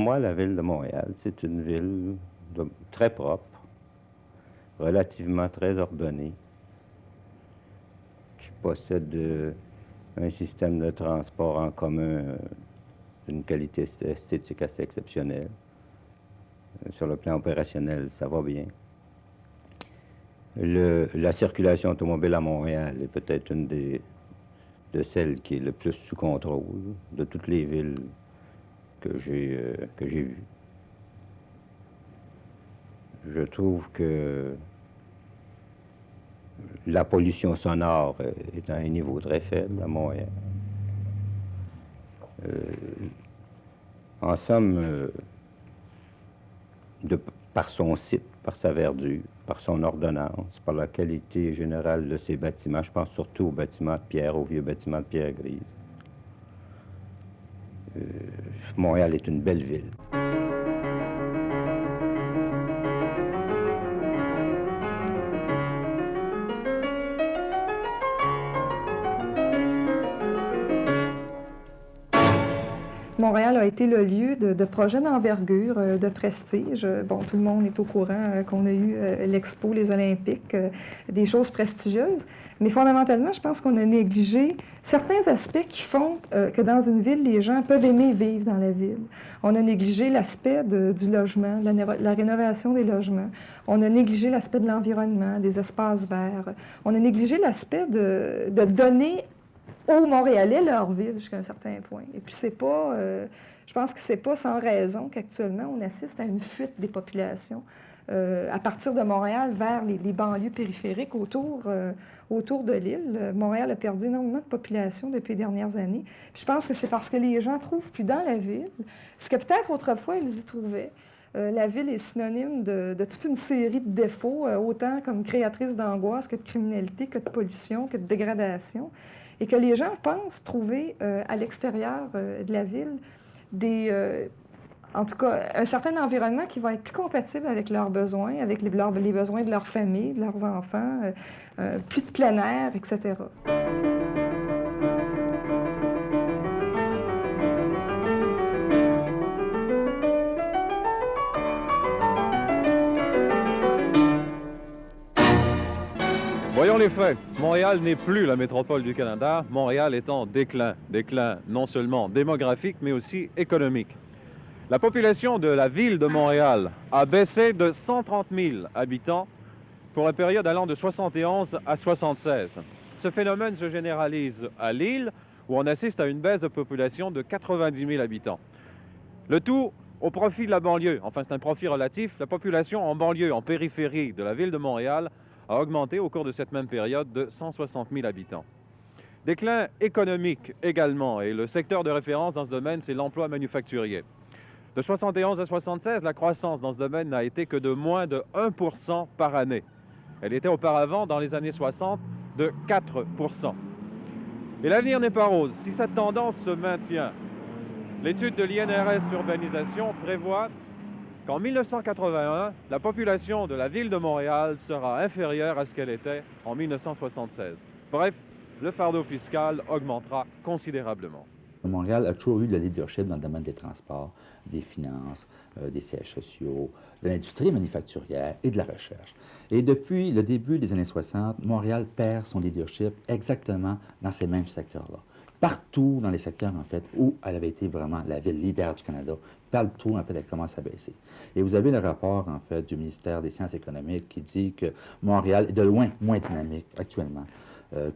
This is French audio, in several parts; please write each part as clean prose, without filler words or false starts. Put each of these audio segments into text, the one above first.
moi, la ville de Montréal, c'est une ville très propre, relativement très ordonnée, qui possède un système de transport en commun d'une qualité esthétique assez exceptionnelle. Sur le plan opérationnel, ça va bien. La circulation automobile à Montréal est peut-être une de celles qui est le plus sous contrôle de toutes les villes que j'ai vues. Je trouve que la pollution sonore est à un niveau très faible à Montréal. En somme, par son site, par sa verdure, par son ordonnance, par la qualité générale de ses bâtiments, je pense surtout aux bâtiments de pierre, aux vieux bâtiments de pierre grise. Montréal est une belle ville. Montréal a été le lieu de projets d'envergure, de prestige. Bon, tout le monde est au courant qu'on a eu l'Expo, les Olympiques, des choses prestigieuses. Mais fondamentalement, je pense qu'on a négligé certains aspects qui font que dans une ville, les gens peuvent aimer vivre dans la ville. On a négligé l'aspect du logement, la rénovation des logements. On a négligé l'aspect de l'environnement, des espaces verts. On a négligé l'aspect de donner aux Montréalais leur ville jusqu'à un certain point. Et puis c'est pas, je pense que c'est pas sans raison qu'actuellement on assiste à une fuite des populations à partir de Montréal vers les banlieues périphériques autour de l'île. Montréal a perdu énormément de population depuis les dernières années. Puis je pense que c'est parce que les gens trouvent plus dans la ville ce que peut-être autrefois ils y trouvaient. La ville est synonyme de toute une série de défauts, autant comme créatrice d'angoisse que de criminalité, que de pollution, que de dégradation. Et que les gens pensent trouver à l'extérieur de la ville en tout cas, un certain environnement qui va être plus compatible avec leurs besoins, avec les besoins de leur famille, de leurs enfants, plus de plein air, etc. Voyons les faits. Montréal n'est plus la métropole du Canada. Montréal est en déclin. Déclin non seulement démographique, mais aussi économique. La population de la ville de Montréal a baissé de 130 000 habitants pour la période allant de 71 à 76. Ce phénomène se généralise à Lille, où on assiste à une baisse de population de 90 000 habitants. Le tout au profit de la banlieue. Enfin, c'est un profit relatif. La population en banlieue, en périphérie de la ville de Montréal, a augmenté au cours de cette même période de 160 000 habitants. Déclin économique également, et le secteur de référence dans ce domaine, c'est l'emploi manufacturier. De 71 à 76, la croissance dans ce domaine n'a été que de moins de 1% par année. Elle était auparavant, dans les années 60, de 4%. Et l'avenir n'est pas rose. Si cette tendance se maintient, l'étude de l'INRS Urbanisation prévoit qu'en 1981, la population de la ville de Montréal sera inférieure à ce qu'elle était en 1976. Bref, le fardeau fiscal augmentera considérablement. Montréal a toujours eu le leadership dans le domaine des transports, des finances, des sièges sociaux, de l'industrie manufacturière et de la recherche. Et depuis le début des années 60, Montréal perd son leadership exactement dans ces mêmes secteurs-là. Partout dans les secteurs, en fait, où elle avait été vraiment la ville leader du Canada, partout, en fait, elle commence à baisser. Et vous avez le rapport, en fait, du ministère des Sciences économiques qui dit que Montréal est de loin moins dynamique actuellement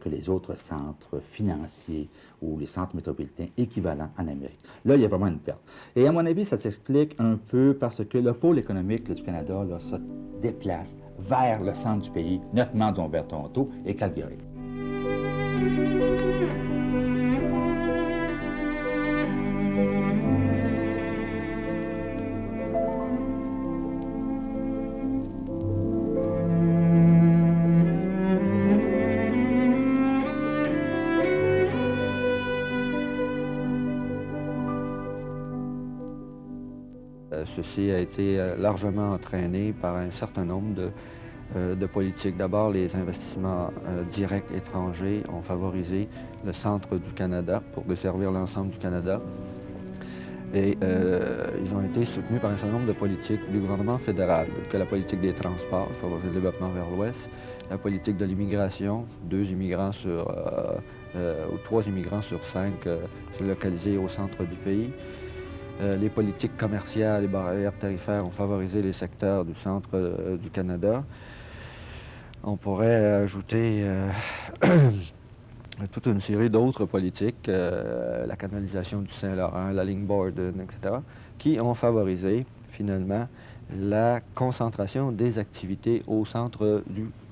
que les autres centres financiers ou les centres métropolitains équivalents en Amérique. Là, il y a vraiment une perte. Et à mon avis, ça s'explique un peu parce que le pôle économique là, du Canada là, se déplace vers le centre du pays, notamment disons, vers Toronto et Calgary. Ceci a été largement entraîné par un certain nombre de politiques. D'abord, les investissements directs étrangers ont favorisé le centre du Canada pour desservir l'ensemble du Canada. Et ils ont été soutenus par un certain nombre de politiques du gouvernement fédéral, que la politique des transports, favoriser le développement vers l'ouest, la politique de l'immigration, 3 immigrants sur 5 sont localisés au centre du pays. Les politiques commerciales et barrières tarifaires ont favorisé les secteurs du centre du Canada. On pourrait ajouter toute une série d'autres politiques, la canalisation du Saint-Laurent, la ligne Borden, etc., qui ont favorisé finalement la concentration des activités au centre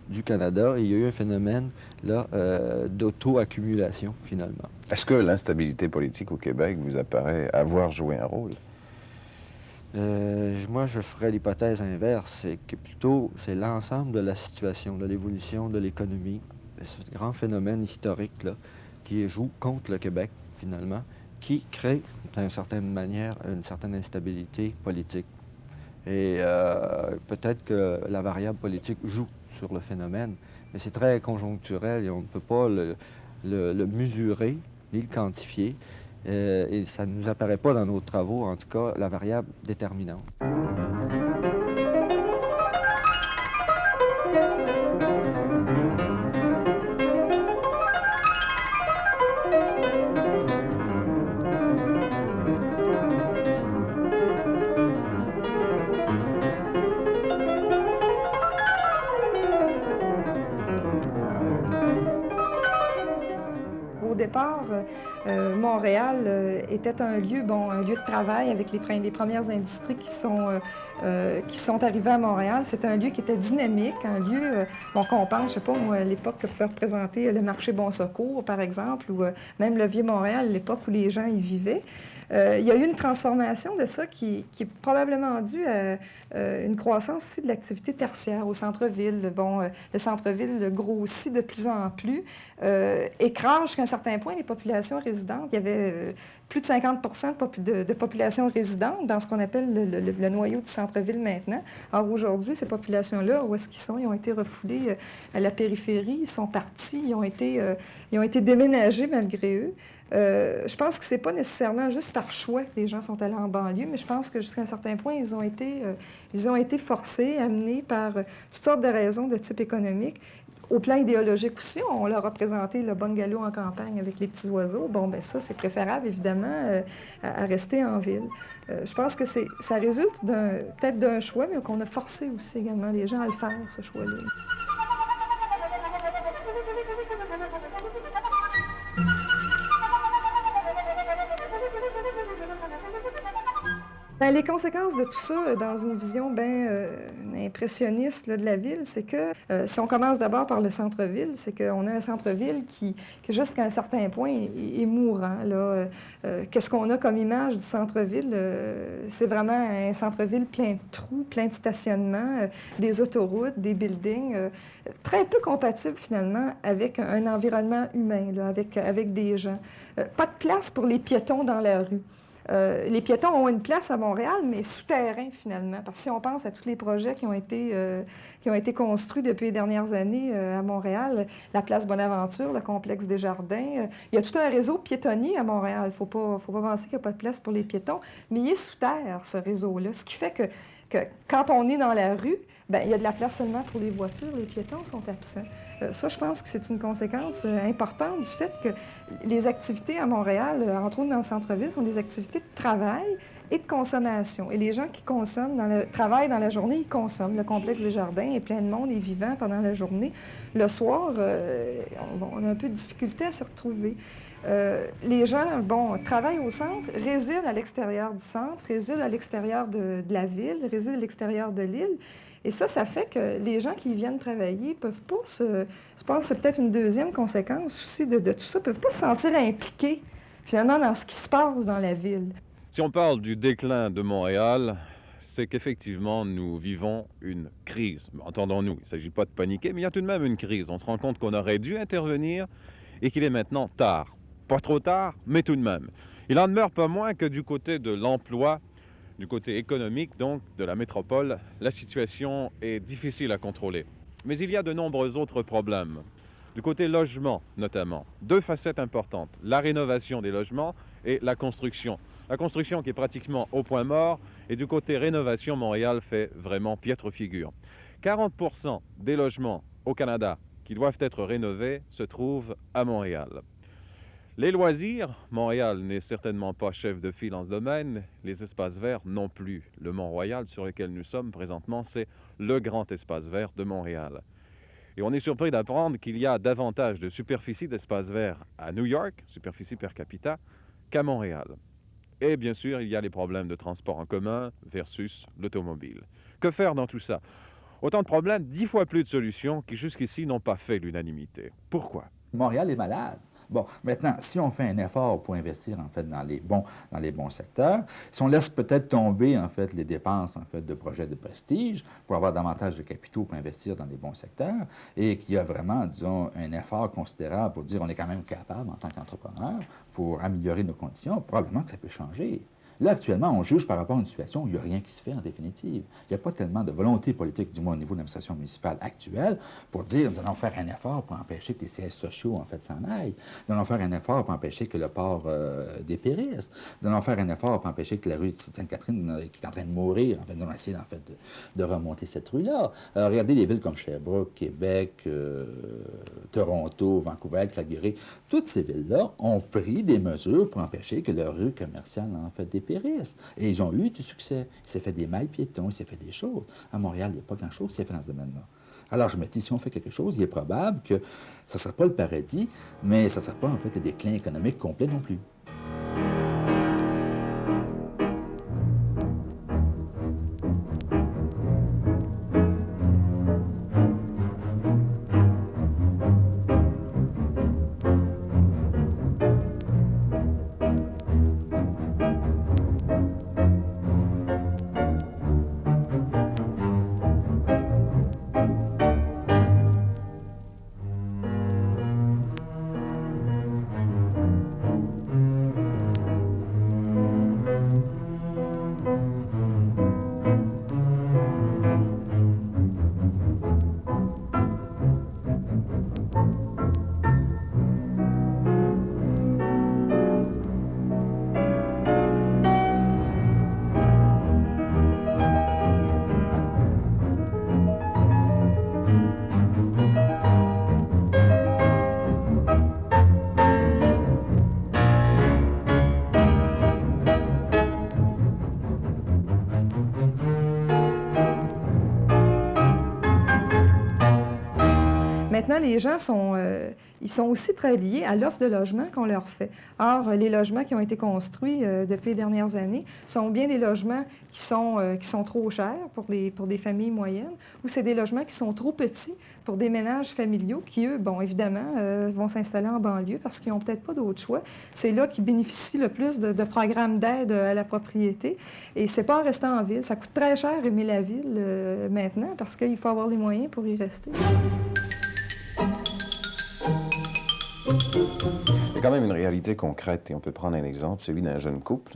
du Canada. Et il y a eu un phénomène d'auto-accumulation finalement. Est-ce que l'instabilité politique au Québec vous apparaît avoir joué un rôle? Moi, je ferais l'hypothèse inverse, c'est que plutôt c'est l'ensemble de la situation, de l'évolution de l'économie, ce grand phénomène historique là, qui joue contre le Québec, finalement, qui crée, d'une certaine manière, une certaine instabilité politique. Et peut-être que la variable politique joue sur le phénomène, mais c'est très conjoncturel et on ne peut pas le mesurer ni le quantifier. Et ça ne nous apparaît pas dans nos travaux, en tout cas, la variable déterminante. Au départ, Montréal était un lieu, un lieu de travail avec les premières industries qui sont arrivées à Montréal. C'était un lieu qui était dynamique, un lieu qu'on pense, je sais pas, moi, à l'époque que pouvait représenter le marché Bon Secours, par exemple, ou même le Vieux-Montréal, l'époque où les gens y vivaient. Il y a eu une transformation de ça qui est probablement due à une croissance aussi de l'activité tertiaire au centre-ville. Le centre-ville grossit de plus en plus, écrase jusqu'à un certain point les populations résidentes. Il y avait plus de 50 de population résidente dans ce qu'on appelle le noyau du centre-ville maintenant. Or, aujourd'hui, ces populations-là, où est-ce qu'ils sont? Ils ont été refoulés à la périphérie, ils sont partis, ils ont été déménagés malgré eux. Je pense que c'est pas nécessairement juste par choix que les gens sont allés en banlieue, mais je pense que jusqu'à un certain point, ils ont été forcés, amenés par toutes sortes de raisons de type économique. Au plan idéologique aussi, on leur a présenté le bungalow en campagne avec les petits oiseaux. Ça, c'est préférable, évidemment, à rester en ville. Je pense que ça résulte peut-être d'un choix, mais qu'on a forcé aussi également les gens à le faire, ce choix-là. Les conséquences de tout ça, dans une vision impressionniste là, de la ville, c'est que, si on commence d'abord par le centre-ville, c'est qu'on a un centre-ville qui jusqu'à un certain point, est mourant. Qu'est-ce qu'on a comme image du centre-ville? C'est vraiment un centre-ville plein de trous, plein de stationnements, des autoroutes, des buildings, très peu compatibles finalement avec un environnement humain, là, avec des gens. Pas de place pour les piétons dans la rue. Les piétons ont une place à Montréal, mais souterrain, finalement. Parce que si on pense à tous les projets qui ont été construits depuis les dernières années à Montréal, la place Bonaventure, le complexe des Jardins, il y a tout un réseau piétonnier à Montréal. Faut pas penser qu'il n'y a pas de place pour les piétons, mais il est sous terre, ce réseau-là. Ce qui fait que quand on est dans la rue, il y a de la place seulement pour les voitures, les piétons sont absents. Ça, je pense que c'est une conséquence importante du fait que les activités à Montréal, entre autres dans le centre-ville, sont des activités de travail et de consommation. Et les gens qui travaillent dans la journée, ils consomment. Le complexe des Jardins est plein de monde et vivant pendant la journée. Le soir, on a un peu de difficulté à se retrouver. Les gens, travaillent au centre, résident à l'extérieur du centre, résident à l'extérieur de la ville, résident à l'extérieur de l'île. Et ça fait que les gens qui viennent travailler peuvent pas je pense que c'est peut-être une deuxième conséquence aussi de tout ça, peuvent pas se sentir impliqués, finalement, dans ce qui se passe dans la ville. Si on parle du déclin de Montréal, c'est qu'effectivement, nous vivons une crise. Entendons-nous, il ne s'agit pas de paniquer, mais il y a tout de même une crise. On se rend compte qu'on aurait dû intervenir et qu'il est maintenant tard. Pas trop tard, mais tout de même. Il en demeure pas moins que du côté de l'emploi, du côté économique, donc, de la métropole, la situation est difficile à contrôler. Mais il y a de nombreux autres problèmes. Du côté logement, notamment. 2 facettes importantes. La rénovation des logements et la construction. La construction qui est pratiquement au point mort. Et du côté rénovation, Montréal fait vraiment piètre figure. 40% des logements au Canada qui doivent être rénovés se trouvent à Montréal. Les loisirs, Montréal n'est certainement pas chef de file en ce domaine, les espaces verts non plus. Le Mont-Royal sur lequel nous sommes présentement, c'est le grand espace vert de Montréal. Et on est surpris d'apprendre qu'il y a davantage de superficie d'espace vert à New York, superficie per capita, qu'à Montréal. Et bien sûr, il y a les problèmes de transport en commun versus l'automobile. Que faire dans tout ça? Autant de problèmes, 10 fois plus de solutions qui jusqu'ici n'ont pas fait l'unanimité. Pourquoi? Montréal est malade. Bon, maintenant, si on fait un effort pour investir, en fait, dans les bons secteurs, si on laisse peut-être tomber, en fait, les dépenses, en fait, de projets de prestige pour avoir davantage de capitaux pour investir dans les bons secteurs et qu'il y a vraiment, disons, un effort considérable pour dire on est quand même capable, en tant qu'entrepreneur, pour améliorer nos conditions, probablement que ça peut changer. Là, actuellement, on juge par rapport à une situation où il n'y a rien qui se fait en définitive. Il n'y a pas tellement de volonté politique, du moins au niveau de l'administration municipale actuelle, pour dire nous allons faire un effort pour empêcher que les sièges sociaux, en fait, s'en aillent. Nous allons faire un effort pour empêcher que le port dépérisse. Nous allons faire un effort pour empêcher que la rue Sainte-Catherine, qui est en train de mourir, en fait, nous allons essayer, en fait, de remonter cette rue-là. Regardez les villes comme Sherbrooke, Québec, Toronto, Vancouver, Calgary. Toutes ces villes-là ont pris des mesures pour empêcher que leur rue commerciale, en fait, dépérisse. Et ils ont eu du succès. Il s'est fait des mailles piétons, il s'est fait des choses. À Montréal, il n'y a pas grand-chose qui s'est fait dans ce domaine-là. Alors, je me dis, si on fait quelque chose, il est probable que ce ne sera pas le paradis, mais ce ne sera pas, en fait, le déclin économique complet non plus. Maintenant, les gens ils sont aussi très liés à l'offre de logement qu'on leur fait. Or, les logements qui ont été construits depuis les dernières années sont bien des logements qui sont trop chers pour des familles moyennes, ou c'est des logements qui sont trop petits pour des ménages familiaux qui, eux, bon, évidemment, vont s'installer en banlieue parce qu'ils n'ont peut-être pas d'autre choix. C'est là qu'ils bénéficient le plus de programmes d'aide à la propriété. Et c'est pas en restant en ville. Ça coûte très cher aimer la ville maintenant parce qu'il faut avoir les moyens pour y rester. Il y a quand même une réalité concrète, et on peut prendre un exemple, celui d'un jeune couple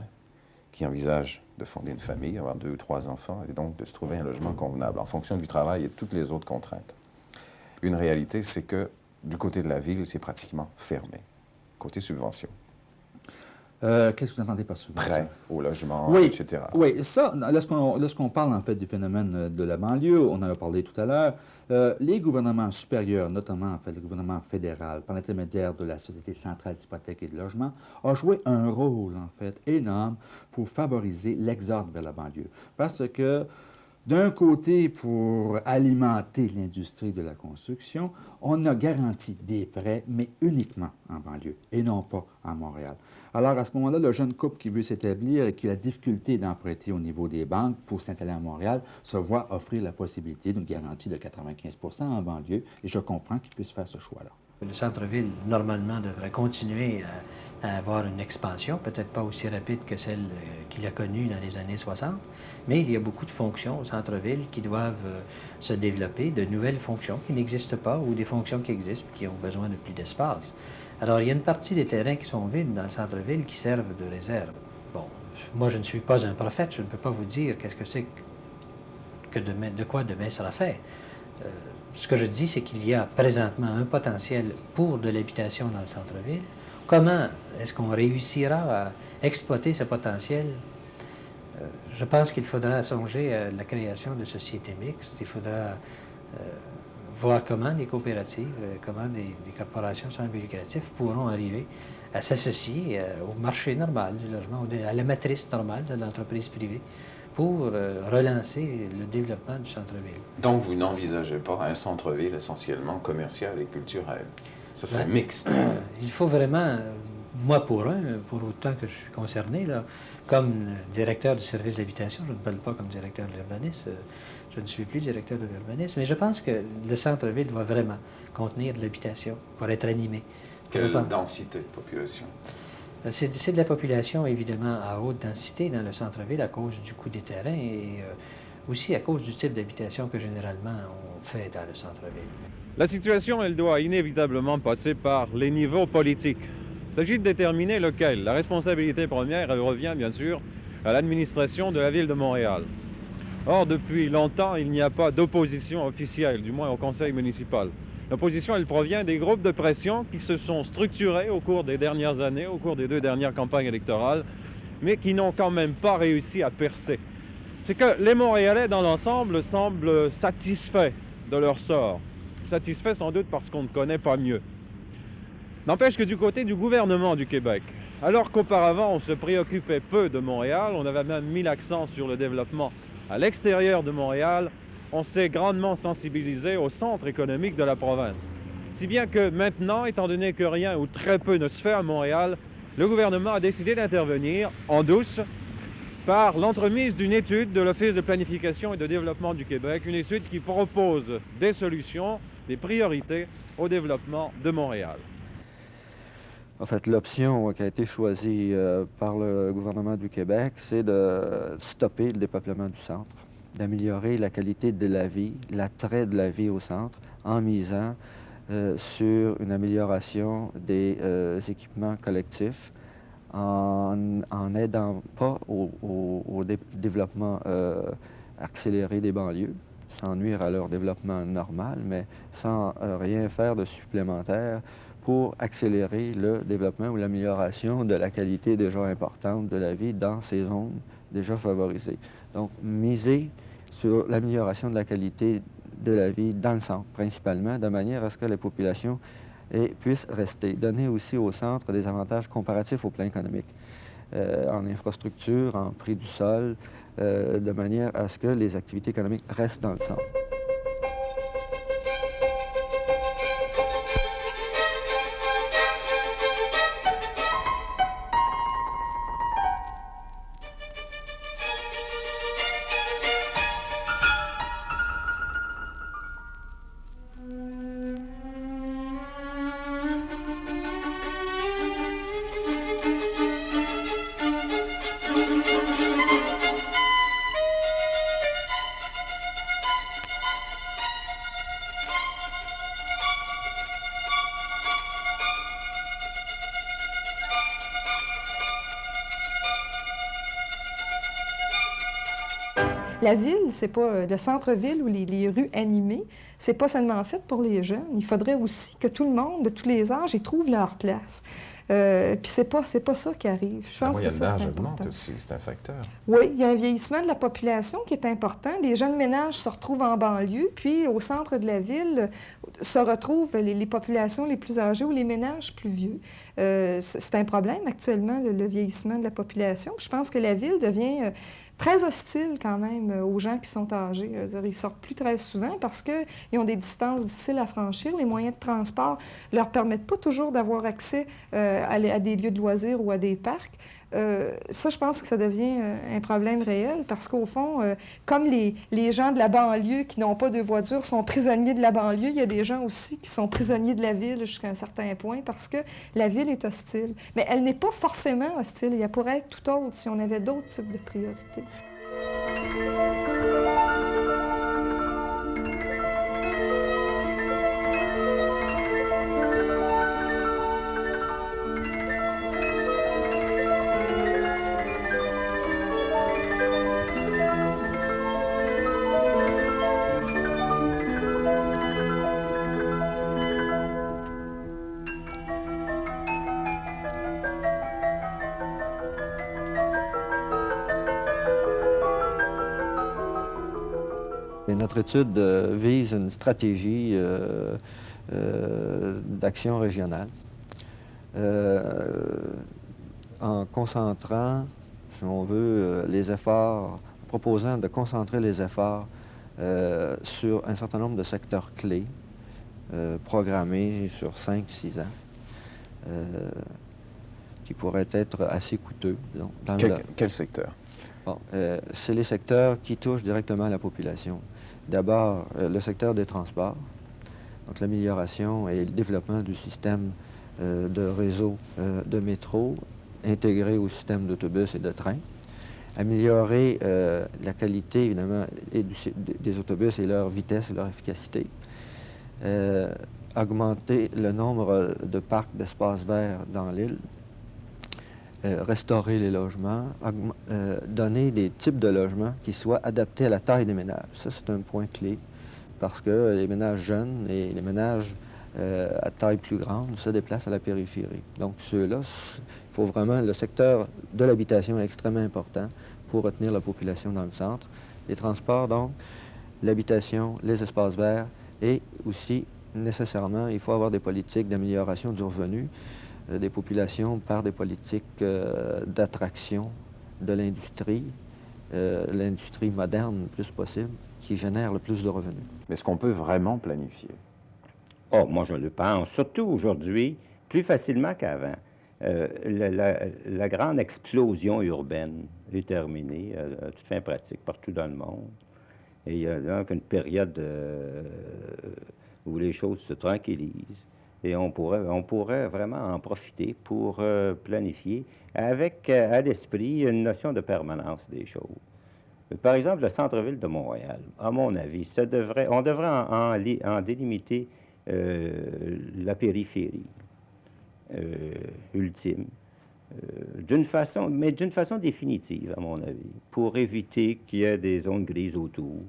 qui envisage de fonder une famille, avoir 2 ou 3 enfants, et donc de se trouver un logement convenable en fonction du travail et de toutes les autres contraintes. Une réalité, c'est que du côté de la ville, c'est pratiquement fermé. Côté subvention. Qu'est-ce que vous entendez par subvention? Prêt au logement, Oui, etc. oui, ça, lorsqu'on parle en fait du phénomène de la banlieue, on en a parlé tout à l'heure, les gouvernements supérieurs, notamment en fait le gouvernement fédéral, par l'intermédiaire de la Société centrale d'hypothèque et de logement, a joué un rôle en fait énorme pour favoriser l'exode vers la banlieue. Parce que d'un côté, pour alimenter l'industrie de la construction, on a garanti des prêts, mais uniquement en banlieue et non pas à Montréal. Alors, à ce moment-là, le jeune couple qui veut s'établir et qui a la difficulté d'emprunter au niveau des banques pour s'installer à Montréal se voit offrir la possibilité d'une garantie de 95 % en banlieue, et je comprends qu'il puisse faire ce choix-là. Le centre-ville, normalement, devrait continuer à avoir une expansion, peut-être pas aussi rapide que celle qu'il a connue dans les années 60, mais il y a beaucoup de fonctions au centre-ville qui doivent se développer, de nouvelles fonctions qui n'existent pas ou des fonctions qui existent et qui ont besoin de plus d'espace. Alors, il y a une partie des terrains qui sont vides dans le centre-ville qui servent de réserve. Bon, moi, je ne suis pas un prophète, je ne peux pas vous dire qu'est-ce que c'est de quoi demain sera fait. Ce que je dis, c'est qu'il y a présentement un potentiel pour de l'habitation dans le centre-ville. Comment est-ce qu'on réussira à exploiter ce potentiel? Je pense qu'il faudra songer à la création de sociétés mixtes. Il faudra voir comment des coopératives, comment des corporations sans but lucratif pourront arriver à s'associer au marché normal du logement, à la matrice normale de l'entreprise privée pour relancer le développement du centre-ville. Donc, vous n'envisagez pas un centre-ville essentiellement commercial et culturel? Ce serait mixte. Il faut vraiment, moi pour autant que je suis concerné, là, comme directeur du service d'habitation, je ne parle pas comme directeur de l'urbanisme, je ne suis plus directeur de l'urbanisme, mais je pense que le centre-ville doit vraiment contenir de l'habitation pour être animé. Quelle densité de population? C'est de la population, évidemment, à haute densité dans le centre-ville à cause du coût des terrains et aussi à cause du type d'habitation que généralement on fait dans le centre-ville. La situation, elle doit inévitablement passer par les niveaux politiques. Il s'agit de déterminer lequel. La responsabilité première, elle revient bien sûr à l'administration de la Ville de Montréal. Or, depuis longtemps, il n'y a pas d'opposition officielle, du moins au conseil municipal. L'opposition, elle provient des groupes de pression qui se sont structurés au cours des dernières années, au cours des 2 dernières campagnes électorales, mais qui n'ont quand même pas réussi à percer. C'est que les Montréalais, dans l'ensemble, semblent satisfaits de leur sort. Satisfaits sans doute parce qu'on ne connaît pas mieux. N'empêche que du côté du gouvernement du Québec, alors qu'auparavant on se préoccupait peu de Montréal, on avait même mis l'accent sur le développement à l'extérieur de Montréal, on s'est grandement sensibilisé au centre économique de la province. Si bien que maintenant, étant donné que rien ou très peu ne se fait à Montréal, le gouvernement a décidé d'intervenir en douce par l'entremise d'une étude de l'Office de planification et de développement du Québec, une étude qui propose des solutions, des priorités au développement de Montréal. En fait, l'option qui a été choisie par le gouvernement du Québec, c'est de stopper le dépeuplement du centre, d'améliorer la qualité de la vie, l'attrait de la vie au centre, en misant sur une amélioration des équipements collectifs, en n'aidant pas au développement accéléré des banlieues, sans nuire à leur développement normal, mais sans rien faire de supplémentaire pour accélérer le développement ou l'amélioration de la qualité déjà importante de la vie dans ces zones déjà favorisées. Donc, miser sur l'amélioration de la qualité de la vie dans le centre, principalement, de manière à ce que les populations puissent rester. Donner aussi au centre des avantages comparatifs au plan économique, en infrastructure, en prix du sol, de manière à ce que les activités économiques restent dans le centre. La ville, c'est pas le centre-ville ou les rues animées, c'est pas seulement fait pour les jeunes. Il faudrait aussi que tout le monde, de tous les âges, y trouve leur place. Puis c'est pas ça qui arrive. Je La pense que moyenne ça, d'âge c'est augmente important. aussi, c'est un facteur. Oui, il y a un vieillissement de la population qui est important. Les jeunes ménages se retrouvent en banlieue, puis au centre de la ville se retrouvent les populations les plus âgées ou les ménages plus vieux. C'est un problème actuellement, le vieillissement de la population. Puis je pense que la ville devient très hostile quand même aux gens qui sont âgés. Je veux dire, ils sortent plus très souvent parce qu'ils ont des distances difficiles à franchir. Les moyens de transport ne leur permettent pas toujours d'avoir accès à des lieux de loisirs ou à des parcs. Ça, je pense que ça devient un problème réel parce qu'au fond, comme les gens de la banlieue qui n'ont pas de voiture sont prisonniers de la banlieue, il y a des gens aussi qui sont prisonniers de la ville jusqu'à un certain point parce que la ville est hostile. Mais elle n'est pas forcément hostile. Il pourrait être tout autre si on avait d'autres types de priorités. Et notre étude vise une stratégie d'action régionale en concentrant, si on veut, les efforts, proposant de concentrer les efforts sur un certain nombre de secteurs clés programmés sur 5-6 ans, qui pourraient être assez coûteux. Disons, Quel secteur? Bon, c'est les secteurs qui touchent directement la population. D'abord, le secteur des transports, donc l'amélioration et le développement du système de réseau de métro intégré au système d'autobus et de train. Améliorer la qualité, évidemment, des autobus et leur vitesse et leur efficacité. Augmenter le nombre de parcs d'espaces verts dans l'île. Restaurer les logements, donner des types de logements qui soient adaptés à la taille des ménages. Ça, c'est un point clé, parce que les ménages jeunes et les ménages à taille plus grande se déplacent à la périphérie. Donc, ceux-là, il faut vraiment... Le secteur de l'habitation est extrêmement important pour retenir la population dans le centre. Les transports, donc, l'habitation, les espaces verts, et aussi, nécessairement, il faut avoir des politiques d'amélioration du revenu des populations par des politiques d'attraction de l'industrie moderne le plus possible, qui génère le plus de revenus. Mais est-ce qu'on peut vraiment planifier? Oh, moi, je le pense. Surtout aujourd'hui, plus facilement qu'avant. La grande explosion urbaine est terminée, à toute fin pratique, partout dans le monde. Et il y a donc une période où les choses se tranquillisent. Et on pourrait vraiment en profiter pour planifier avec à l'esprit une notion de permanence des choses. Par exemple, le centre-ville de Montréal, à mon avis, on devrait en délimiter la périphérie ultime, d'une façon définitive, à mon avis, pour éviter qu'il y ait des zones grises autour,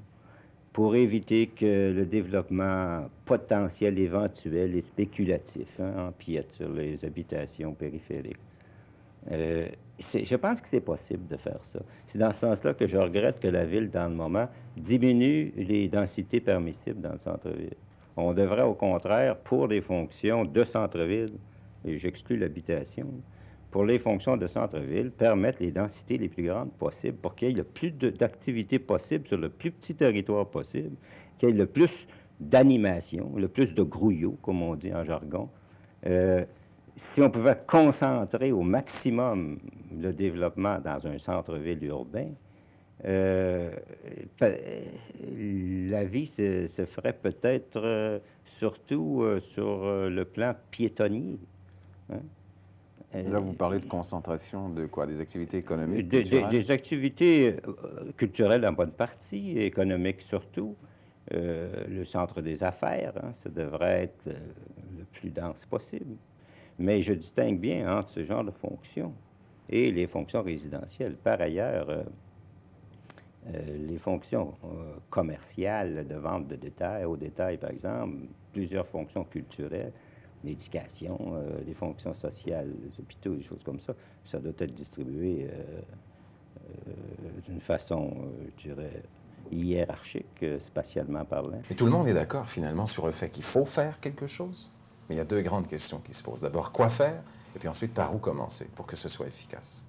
pour éviter que le développement potentiel, éventuel et spéculatif empiète sur les habitations périphériques. Je pense que c'est possible de faire ça. C'est dans ce sens-là que je regrette que la Ville, dans le moment, diminue les densités permissibles dans le centre-ville. On devrait, au contraire, pour les fonctions de centre-ville, et j'exclus l'habitation, pour les fonctions de centre-ville, permettre les densités les plus grandes possibles pour qu'il y ait le plus d'activités possibles sur le plus petit territoire possible, qu'il y ait le plus d'animation, le plus de grouillot, comme on dit en jargon. Si on pouvait concentrer au maximum le développement dans un centre-ville urbain, la vie se ferait peut-être surtout sur le plan piétonnier. Hein? Là, vous parlez de concentration de quoi? Des activités économiques, culturelles? Des activités culturelles en bonne partie, économiques surtout. Le centre des affaires, ça devrait être le plus dense possible. Mais je distingue bien entre ce genre de fonctions et les fonctions résidentielles. Par ailleurs, les fonctions commerciales de vente de détail, au détail par exemple, plusieurs fonctions culturelles, l'éducation, les fonctions sociales, les hôpitaux, des choses comme ça, ça doit être distribué d'une façon, je dirais, hiérarchique, spatialement parlant. Et tout le monde est d'accord finalement sur le fait qu'il faut faire quelque chose. Mais il y a deux grandes questions qui se posent. D'abord, quoi faire? Et puis ensuite, par où commencer pour que ce soit efficace?